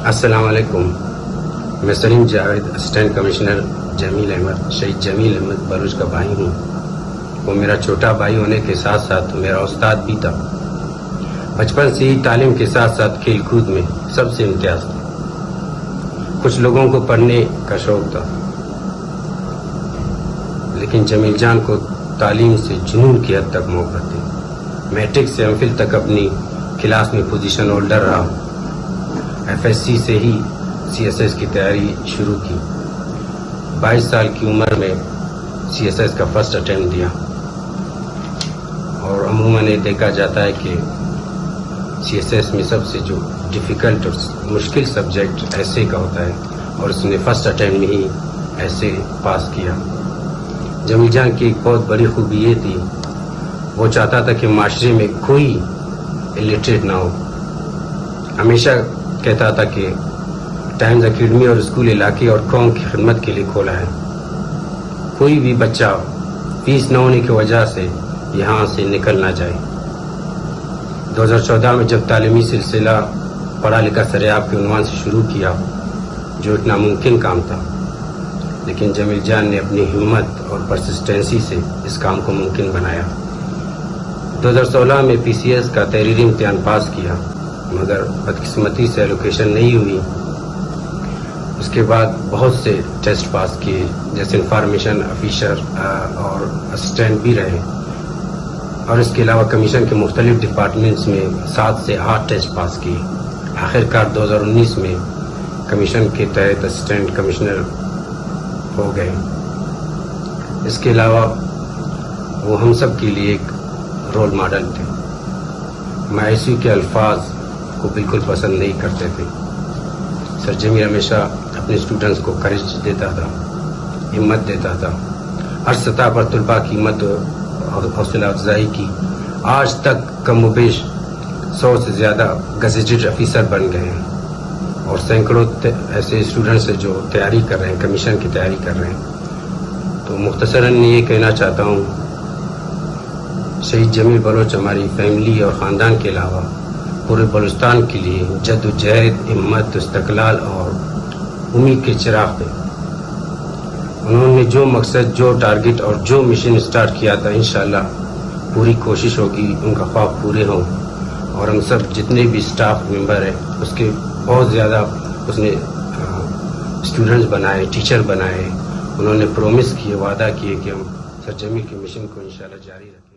السلام علیکم. میں سلیم جاوید اسسٹنٹ کمشنر جمیل احمد شہید جمیل احمد بلوچ کا بھائی ہوں. وہ میرا چھوٹا بھائی ہونے کے ساتھ ساتھ میرا استاد بھی تھا. بچپن سے ہی تعلیم کے ساتھ ساتھ کھیل کود میں سب سے امتیاز تھا. کچھ لوگوں کو پڑھنے کا شوق تھا، لیکن جمیل جان کو تعلیم سے جنون کی حد تک محبت تھی. میٹرک سے ایم فل تک اپنی کلاس میں پوزیشن ہولڈر رہا. ایف ایس سی سے ہی سی ایس ایس کی تیاری شروع کی. 22 سال کی عمر میں سی ایس ایس کا فرسٹ اٹیمپٹ دیا. اور عموماً یہ دیکھا جاتا ہے کہ سی ایس ایس میں سب سے جو ڈیفیکلٹ اور مشکل سبجیکٹ ایسے کا ہوتا ہے، اور اس نے فرسٹ اٹیمپٹ میں ہی ایسے پاس کیا. جمیل جان کی ایک بہت بڑی خوبی یہ تھی، وہ چاہتا تھا کہ معاشرے میں کوئی الٹریٹ نہ ہو. ہمیشہ کہتا تھا کہ ٹائمز اکیڈمی اور اسکول علاقے اور قوم کی خدمت کے لیے کھولا ہے. کوئی بھی بچہ فیس نہ ہونے کی وجہ سے یہاں سے نکل نہ جائے. 2014 میں جب تعلیمی سلسلہ پڑھا لکھا سریاب کے عنوان سے شروع کیا، جو اتنا ممکن کام تھا، لیکن جمیل جان نے اپنی ہمت اور پرسسٹنسی سے اس کام کو ممکن بنایا. 2016 میں پی سی ایس کا تحریری امتحان پاس کیا، مگر بدقسمتی سے ایلوکیشن نہیں ہوئی. اس کے بعد بہت سے ٹیسٹ پاس کیے، جیسے انفارمیشن آفیسر اور اسسٹنٹ بھی رہے، اور اس کے علاوہ کمیشن کے مختلف ڈپارٹمنٹس میں 7 سے 8 ٹیسٹ پاس کیے. آخرکار 2019 میں کمیشن کے تحت اسسٹنٹ کمشنر ہو گئے. اس کے علاوہ وہ ہم سب کے لیے ایک رول ماڈل تھے. مایوسی کے الفاظ کو بالکل پسند نہیں کرتے تھے. سر جمیل ہمیشہ اپنے اسٹوڈنٹس کو کریج دیتا تھا، ہمت دیتا تھا. ہر سطح پر طلباء کی ہمت اور حوصلہ افزائی کی. آج تک کم و بیش 100 سے زیادہ گزیٹڈ آفیسر بن گئے ہیں، اور سینکڑوں ایسے اسٹوڈنٹس ہیں جو تیاری کر رہے ہیں، کمیشن کی تیاری کر رہے ہیں. تو مختصراً یہ کہنا چاہتا ہوں، شہید جمیل بلوچ ہماری فیملی اور خاندان کے علاوہ پورے بلوچستان کے لیے جد و جہد، ہمت، استقلال اور امید کے چراغ تھے. انہوں نے جو مقصد، جو ٹارگٹ اور جو مشن اسٹارٹ کیا تھا، انشاءاللہ پوری کوشش ہوگی ان کا خواب پورے ہوں. اور ہم سب جتنے بھی اسٹاف ممبر ہیں، اس کے بہت زیادہ اس نے اسٹوڈنٹس بنائے، ٹیچر بنائے. انہوں نے پرومس کیے، وعدہ کیے کہ ہم سر جمیل کے مشن کو انشاءاللہ جاری رکھیں.